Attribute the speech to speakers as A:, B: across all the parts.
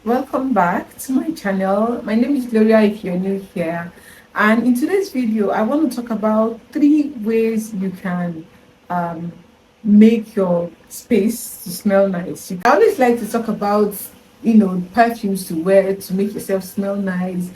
A: Welcome back to my channel. My name is Gloria if you're new here, and in today's video I want to talk about 3 ways you can um, make your space to smell nice. I always like to talk about perfumes to wear to make yourself smell nice.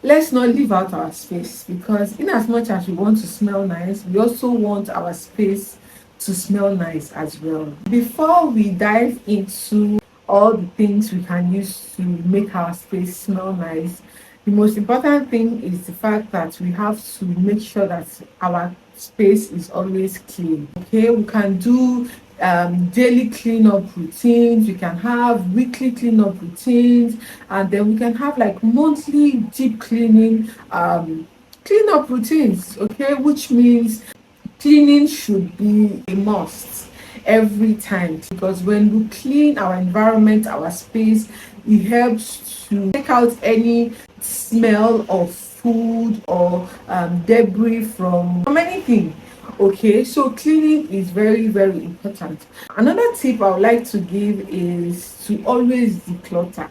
A: Let's not leave out our space, because in as much as we want to smell nice, we also want our space to smell nice as well. Before we dive into all the things we can use to make our space smell nice, the most important thing is the fact that we have to make sure that our space is always clean. Okay, we can do daily cleanup routines, we can have weekly cleanup routines, and then we can have like monthly deep cleanup routines. Okay, which means cleaning should be a must every time, because when we clean our environment, our space, it helps to take out any smell of food or debris from anything. Okay, so cleaning is very important. Another tip I would like to give is to always declutter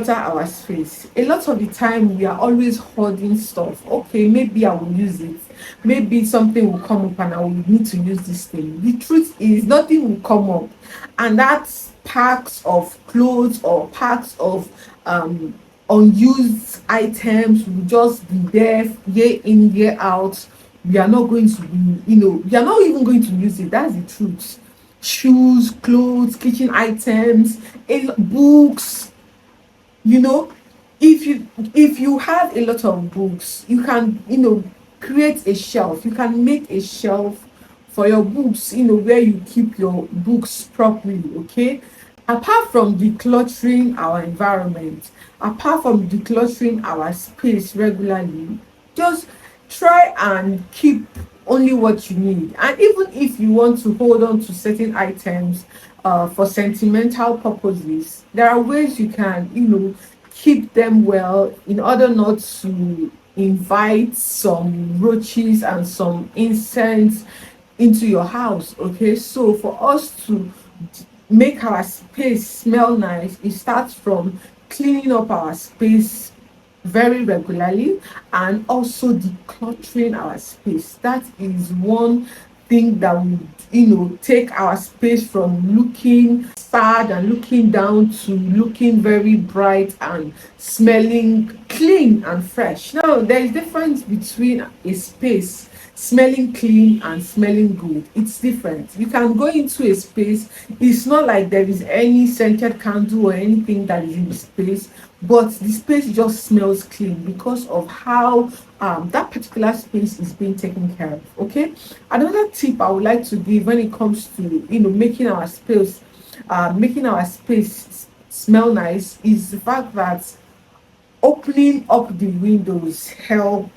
A: our space. A lot of the time we are always hoarding stuff. Okay, maybe I will use it, maybe something will come up and I will need to use this thing. The truth is nothing will come up, and that's packs of clothes or packs of unused items will just be there year in year out. We are not going to be, we are not even going to use it. That's the truth. Shoes, clothes, kitchen items, books. you know if you have a lot of books, you can create a shelf. You can make a shelf for your books, where you keep your books properly. Okay, apart from decluttering our environment, apart from decluttering our space regularly, just try and keep only what you need. And even if you want to hold on to certain items for sentimental purposes, there are ways you can keep them well, in order not to invite some roaches and some insects into your house. Okay, so for us to make our space smell nice, it starts from cleaning up our space very regularly, and also decluttering our space. That is one thing that would take our space from looking sad and looking down to looking very bright and smelling clean and fresh. Now there is difference between a space smelling clean and smelling good. It's different. You can go into a space, it's not like there is any scented candle or anything that is in the space, but the space just smells clean because of how that particular space is being taken care of. Okay, another tip I would like to give when it comes to making our space smell nice is the fact that opening up the windows help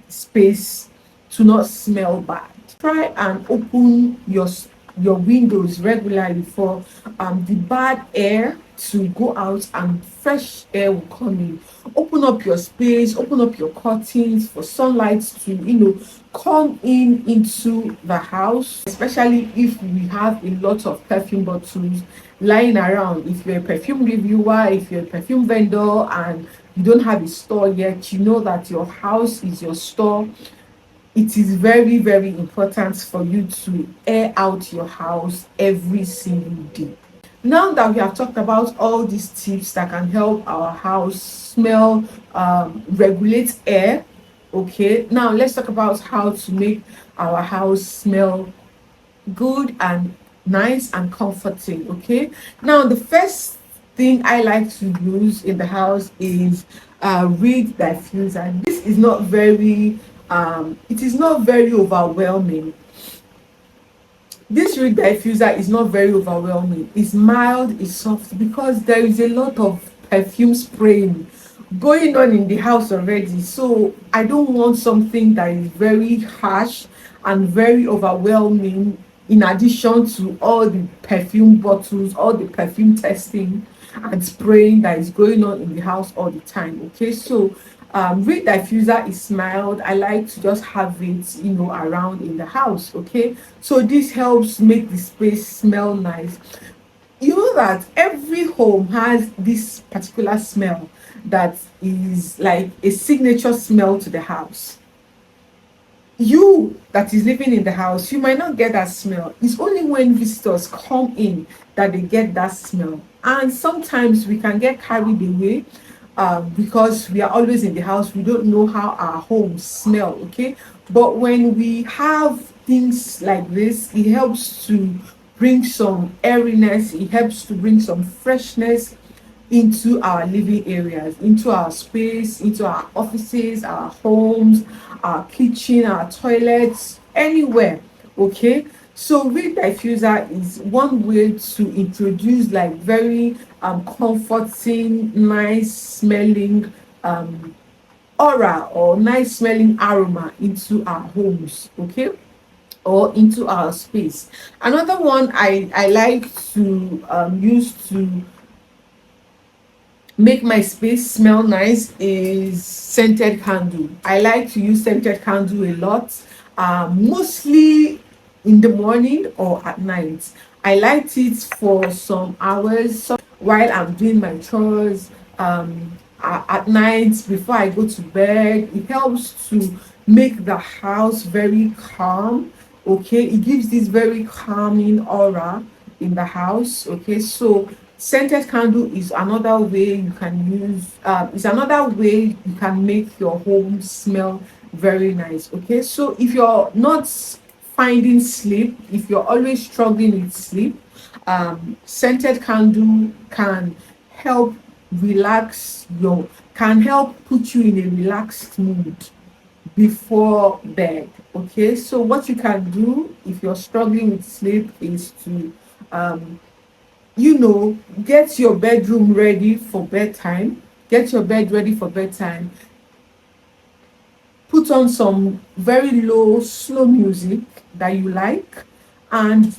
A: space to not smell bad. Try and open your windows regularly for the bad air to go out and fresh air will come in. Open up your space, open up your curtains for sunlight to come in into the house, especially if we have a lot of perfume bottles lying around. If you're a perfume reviewer, if you're a perfume vendor and you don't have a store yet, you know that your house is your store. It is very important for you to air out your house every single day. Now that we have talked about all these tips that can help our house smell, regulate air, okay, now let's talk about how to make our house smell good and nice and comforting. Okay, now the first thing I like to use in the house is reed diffuser. This is not very it is not very overwhelming. This reed diffuser is not very overwhelming. It's mild, it's soft, because there is a lot of perfume spraying going on in the house already. So I don't want something that is very harsh and very overwhelming, in addition to all the perfume bottles, all the perfume testing and spraying that is going on in the house all the time. Okay, so reed diffuser is mild. I like to just have it around in the house. Okay, so this helps make the space smell nice. You know that every home has this particular smell that is like a signature smell to the house. You that is living in the house, you might not get that smell. It's only when visitors come in that they get that smell. And sometimes we can get carried away, because we are always in the house. We don't know how our homes smell, okay? But when we have things like this, it helps to bring some airiness, it helps to bring some freshness into our living areas, into our space, into our offices, our homes, our kitchen, our toilets, anywhere. Okay. So reed diffuser is one way to introduce like very comforting, nice smelling aura or nice smelling aroma into our homes. Okay, or into our space. Another one I like to use to make my space smell nice is scented candle. I like to use scented candle a lot, mostly in the morning or at night. I light it for some hours while I'm doing my chores, at night before I go to bed. It helps to make the house very calm. Okay, it gives this very calming aura in the house. Okay, so scented candle is another way you can use, is another way you can make your home smell very nice. Okay, so if you're not finding sleep, if you're always struggling with sleep, scented candle can help can help put you in a relaxed mood before bed. Okay, so what you can do if you're struggling with sleep is to um get your bedroom ready for bedtime, get your bed ready for bedtime, put on some very low slow music that you like, and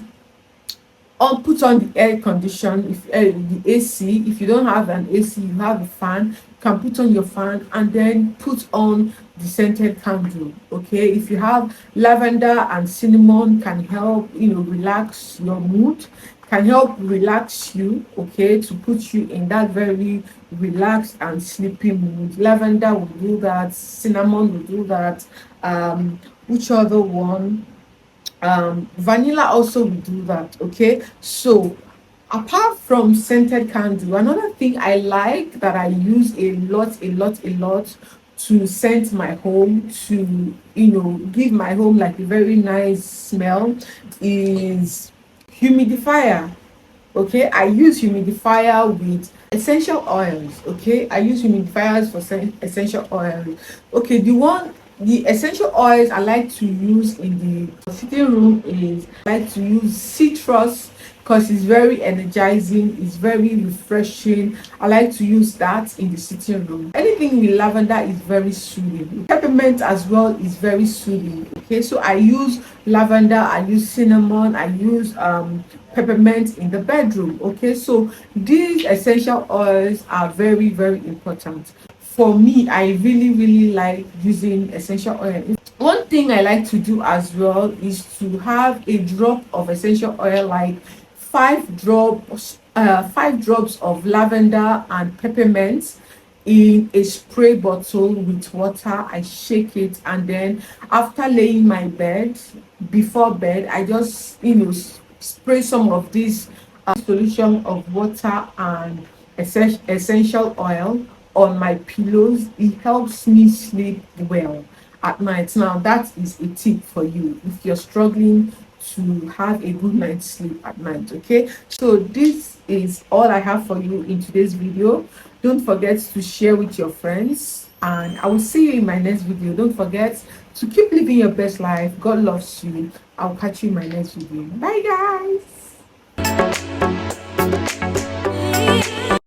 A: put on the air condition, if the AC. If you don't have an AC, you have a fan, you can put on your fan and then put on the scented candle. Okay, if you have lavender and cinnamon, can help relax your mood, can help relax you. Okay, to put you in that very relaxed and sleepy mood. Lavender will do that, cinnamon will do that. Which other one? Vanilla also will do that. Okay, so apart from scented candle, another thing I like that I use a lot to scent my home, to give my home like a very nice smell, is humidifier. Okay, I use humidifier with essential oils. Okay, I use humidifiers for essential oils. Okay, the essential oils I like to use in the sitting room is, I like to use citrus because it's very energizing, it's very refreshing. I like to use that in the sitting room. Anything with lavender is very soothing. Peppermint as well is very soothing. Okay, so I use lavender, I use cinnamon, I use peppermint in the bedroom. Okay, so these essential oils are very important. For me, I really like using essential oil. One thing I like to do as well is to have a drop of essential oil, like 5 drops of lavender and peppermint in a spray bottle with water. I shake it, and then after laying my bed, before bed, I just spray some of this solution of water and essential oil on my pillows. It helps me sleep well at night. Now that is a tip for you if you're struggling to have a good night's sleep at night. Okay, so this is all I have for you in today's video. Don't forget to share with your friends, and I will see you in my next video. Don't forget to keep living your best life. God loves you. I'll catch you in my next video. Bye guys.